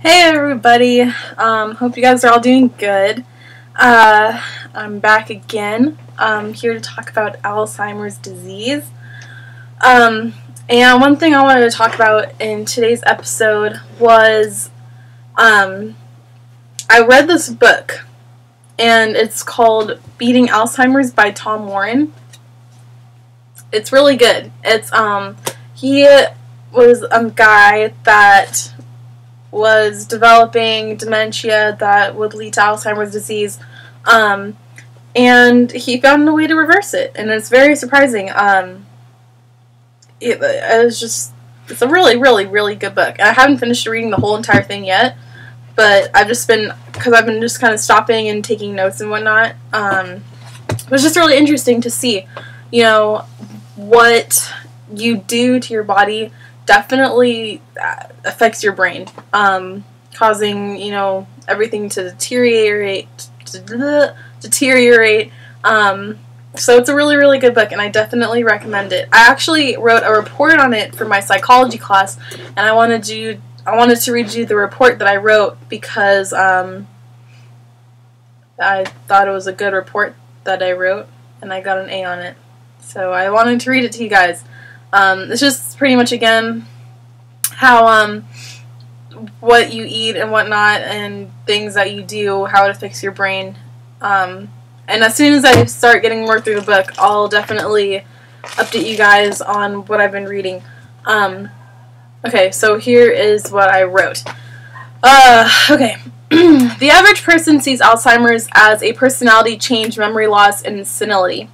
Hey everybody, hope you guys are all doing good. I'm back again, here to talk about Alzheimer's disease. And one thing I wanted to talk about in today's episode was, I read this book, and it's called Beating Alzheimer's by Tom Warren. It's really good. He was a guy that was developing dementia that would lead to Alzheimer's disease, and he found a way to reverse it, and it's very surprising. It's a really, really, really good book. And I haven't finished reading the whole entire thing yet, but because I've been just kind of stopping and taking notes and whatnot. It was just really interesting to see, what you do to your body definitely affects your brain, causing, everything to deteriorate. So it's a really, really good book, and I definitely recommend it. I actually wrote a report on it for my psychology class, and I wanted to read you the report that I wrote because I thought it was a good report that I wrote, and I got an A on it. So I wanted to read it to you guys. It's just pretty much, again, how what you eat and whatnot and things that you do, how it affects your brain. And as soon as I start getting more through the book, I'll definitely update you guys on what I've been reading. Okay, so here is what I wrote. Okay. The average person sees Alzheimer's as a personality change, memory loss, and senility.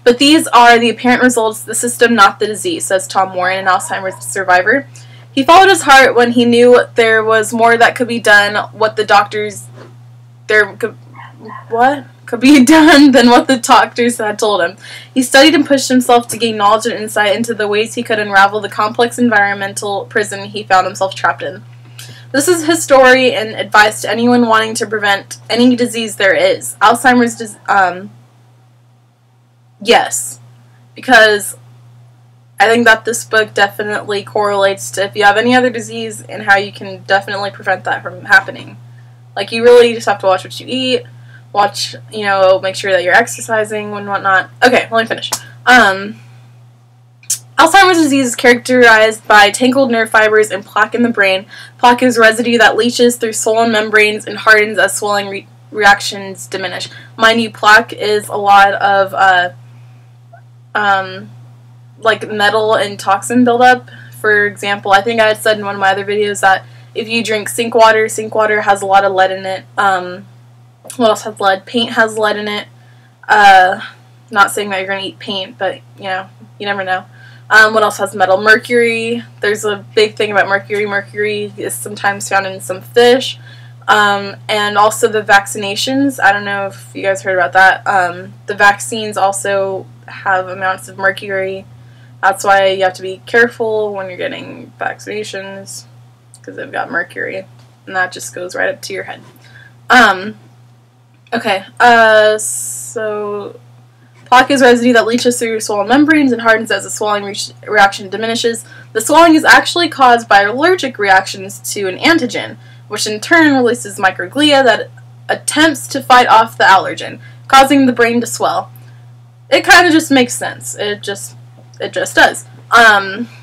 But these are the apparent results of the system, not the disease, says Tom Warren, an Alzheimer's survivor. He followed his heart when he knew there was more that could be done, could be done than what the doctors had told him. He studied and pushed himself to gain knowledge and insight into the ways he could unravel the complex environmental prison he found himself trapped in. This is his story and advice to anyone wanting to prevent any disease there is. Alzheimer's yes, because I think that this book definitely correlates to if you have any other disease and how you can definitely prevent that from happening. Like, you really just have to watch what you eat, make sure that you're exercising and whatnot. Okay, let me finish. Alzheimer's disease is characterized by tangled nerve fibers and plaque in the brain. Plaque is residue that leaches through swollen membranes and hardens as swelling reactions diminish. Mind you, plaque is a lot of like metal and toxin buildup. For example, I think I had said in one of my other videos that if you drink sink water has a lot of lead in it. What else has lead? Paint has lead in it. Not saying that you're going to eat paint, but, you never know. What else has metal? Mercury. There's a big thing about mercury. Mercury is sometimes found in some fish. And also the vaccinations. I don't know if you guys heard about that. The vaccines also have amounts of mercury. That's why you have to be careful when you're getting vaccinations, because they've got mercury, and that just goes right up to your head. Okay, so plaque is residue that leaches through swollen membranes and hardens as the swelling reaction diminishes. The swelling is actually caused by allergic reactions to an antigen, which in turn releases microglia that attempts to fight off the allergen, causing the brain to swell. It kind of just makes sense. It just does.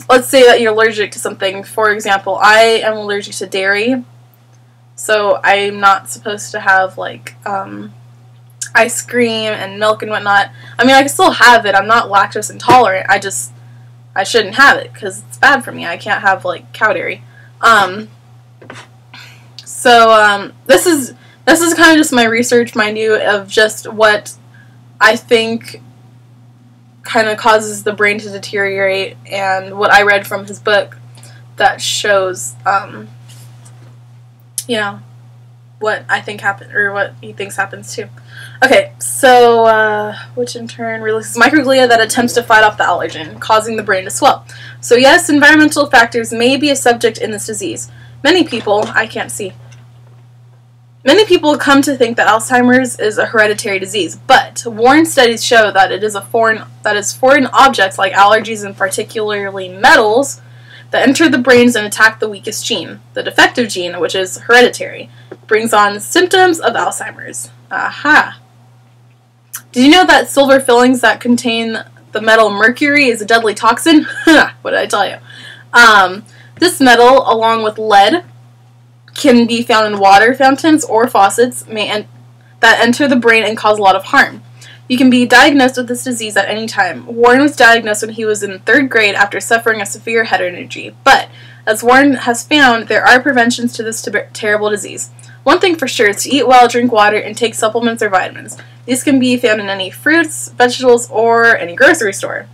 Let's say that you're allergic to something. For example, I am allergic to dairy, so I'm not supposed to have, like, ice cream and milk and whatnot. I mean, I can still have it. I'm not lactose intolerant. I shouldn't have it because it's bad for me. I can't have, like, cow dairy. This is kind of just my research, mind you, of just what I think kind of causes the brain to deteriorate, and what I read from his book that shows, what I think happened, or what he thinks happens too. Okay, so, which in turn releases microglia that attempts to fight off the allergen, causing the brain to swell. So yes, environmental factors may be a subject in this disease. Many people come to think that Alzheimer's is a hereditary disease, but Warren studies show that foreign objects like allergies and particularly metals that enter the brains and attack the weakest gene. The defective gene, which is hereditary, brings on symptoms of Alzheimer's. Aha! Did you know that silver fillings that contain the metal mercury is a deadly toxin? What did I tell you? This metal, along with lead, can be found in water fountains or faucets that enter the brain and cause a lot of harm. You can be diagnosed with this disease at any time. Warren was diagnosed when he was in 3rd grade after suffering a severe head injury. But, as Warren has found, there are preventions to this terrible disease. One thing for sure is to eat well, drink water, and take supplements or vitamins. These can be found in any fruits, vegetables, or any grocery store.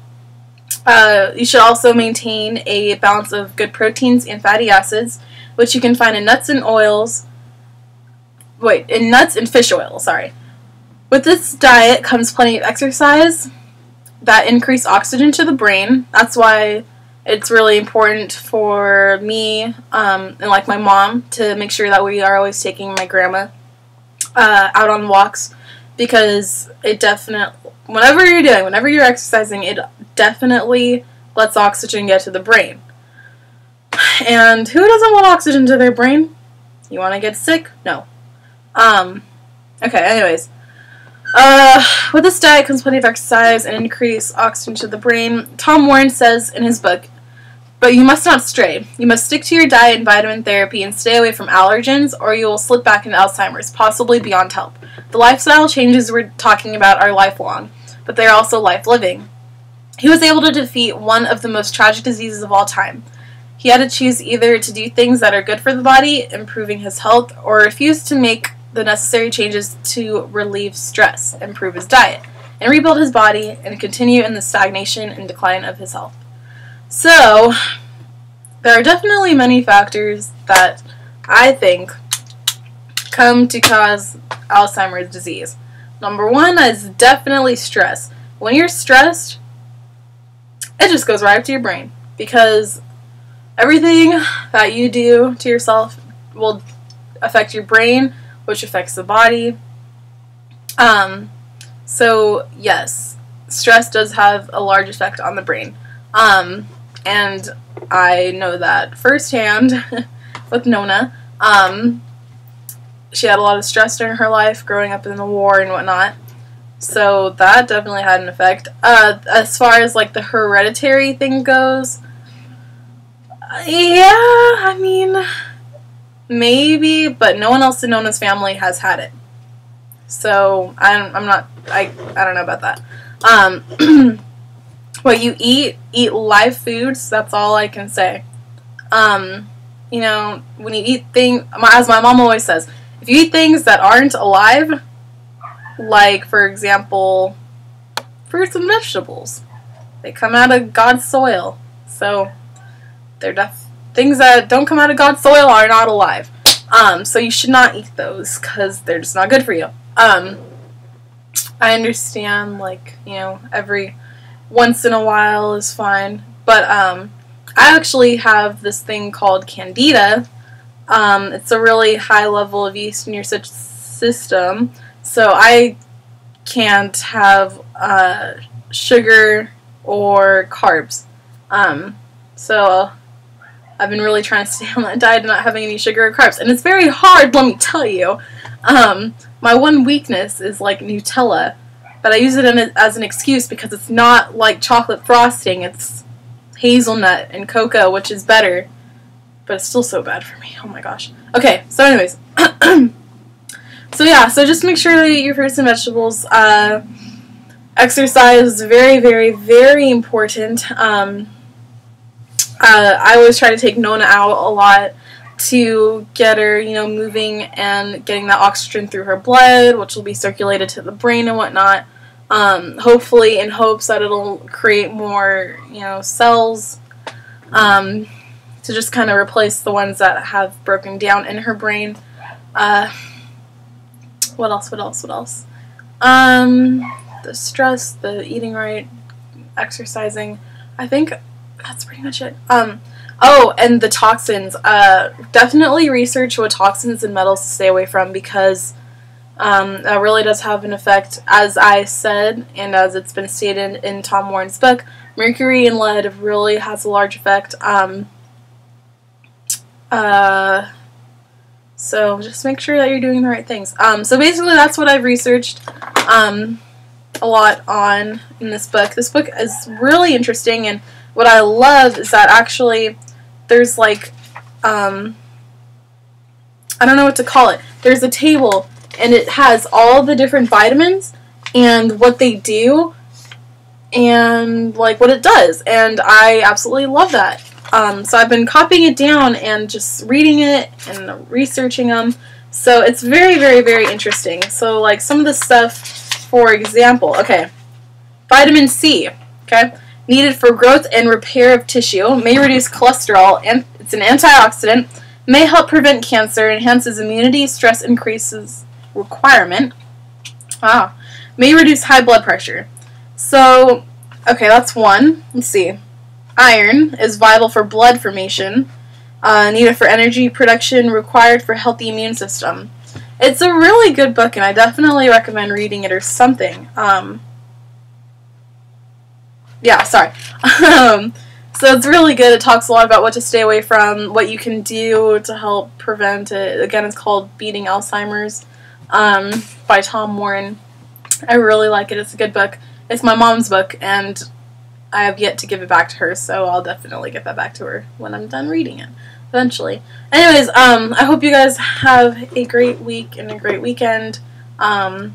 You should also maintain a balance of good proteins and fatty acids, which you can find in nuts and fish oil, sorry. With this diet comes plenty of exercise that increase oxygen to the brain. That's why it's really important for me and like my mom to make sure that we are always taking my grandma out on walks, because it definitely, whatever you're exercising, it definitely lets oxygen get to the brain. And who doesn't want oxygen to their brain? You want to get sick? No. Okay, anyways. With this diet comes plenty of exercise and increased oxygen to the brain. Tom Warren says in his book, but you must not stray. You must stick to your diet and vitamin therapy and stay away from allergens, or you will slip back into Alzheimer's, possibly beyond help. The lifestyle changes we're talking about are lifelong, but they are also life-living. He was able to defeat one of the most tragic diseases of all time. He had to choose either to do things that are good for the body, improving his health, or refuse to make the necessary changes to relieve stress, improve his diet, and rebuild his body, and continue in the stagnation and decline of his health. So, there are definitely many factors that I think come to cause Alzheimer's disease. Number one is definitely stress. When you're stressed, it just goes right up to your brain, because everything that you do to yourself will affect your brain, which affects the body. So yes, stress does have a large effect on the brain. And I know that firsthand with Nona. She had a lot of stress during her life, growing up in the war and whatnot. So that definitely had an effect. As far as like the hereditary thing goes, yeah, I mean, maybe, but no one else in Nona's family has had it. So I don't know about that. What you eat live foods, that's all I can say. You know, when you eat things, as my mom always says, if you eat things that aren't alive, like, for example, fruits and vegetables, they come out of God's soil. So, things that don't come out of God's soil are not alive. So you should not eat those, because they're just not good for you. I understand, like, you know, every once in a while is fine. But, I actually have this thing called Candida. It's a really high level of yeast in your system. So I can't have sugar or carbs. So I've been really trying to stay on that diet and not having any sugar or carbs. And it's very hard, let me tell you. My one weakness is like Nutella. But I use it as an excuse because it's not like chocolate frosting. It's hazelnut and cocoa, which is better. But it's still so bad for me. Oh my gosh. Okay, so anyways. So yeah, so just make sure that you eat your fruits and vegetables. Exercise is very, very, very important. I always try to take Nona out a lot to get her, you know, moving and getting that oxygen through her blood, which will be circulated to the brain and whatnot. Hopefully in hopes that it'll create more, you know, cells to just kind of replace the ones that have broken down in her brain. What else? The stress, the eating right, exercising. I think that's pretty much it. Oh, and the toxins. Definitely research what toxins and metals to stay away from, because that really does have an effect. As I said, and as it's been stated in Tom Warren's book, mercury and lead really has a large effect. So just make sure that you're doing the right things. So basically that's what I've researched a lot on in this book. This book is really interesting, and what I love is that actually there's like, I don't know what to call it. There's a table, and it has all the different vitamins and what they do and like what it does, and I absolutely love that. So I've been copying it down and just reading it and researching them. So it's very, very, very interesting. So like some of the stuff, for example, okay, vitamin C, okay, needed for growth and repair of tissue, may reduce cholesterol, and it's an antioxidant, may help prevent cancer, enhances immunity, stress increases requirement, may reduce high blood pressure. So, okay, that's one. Let's see. Iron is vital for blood formation, needed for energy production, required for healthy immune system. It's a really good book, and I definitely recommend reading it or something. Yeah, sorry. So it's really good. It talks a lot about what to stay away from, what you can do to help prevent it. Again, it's called Beating Alzheimer's, by Tom Warren. I really like it. It's a good book. It's my mom's book, and I have yet to give it back to her, so I'll definitely give that back to her when I'm done reading it, eventually. Anyways, I hope you guys have a great week and a great weekend. Again,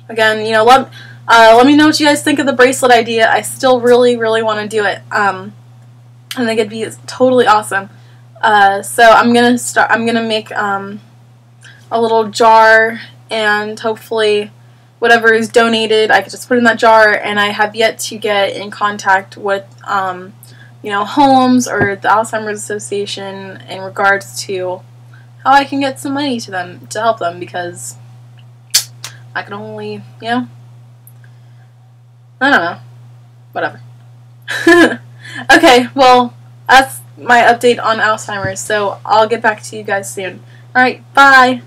you know, let me know what you guys think of the bracelet idea. I still really, really want to do it. I think it'd be totally awesome. So I'm gonna make a little jar, and hopefully whatever is donated, I could just put in that jar, and I have yet to get in contact with, you know, Holmes or the Alzheimer's Association in regards to how I can get some money to them, to help them, because I can only, you know, I don't know, whatever. Okay, well, that's my update on Alzheimer's, so I'll get back to you guys soon. Alright, bye!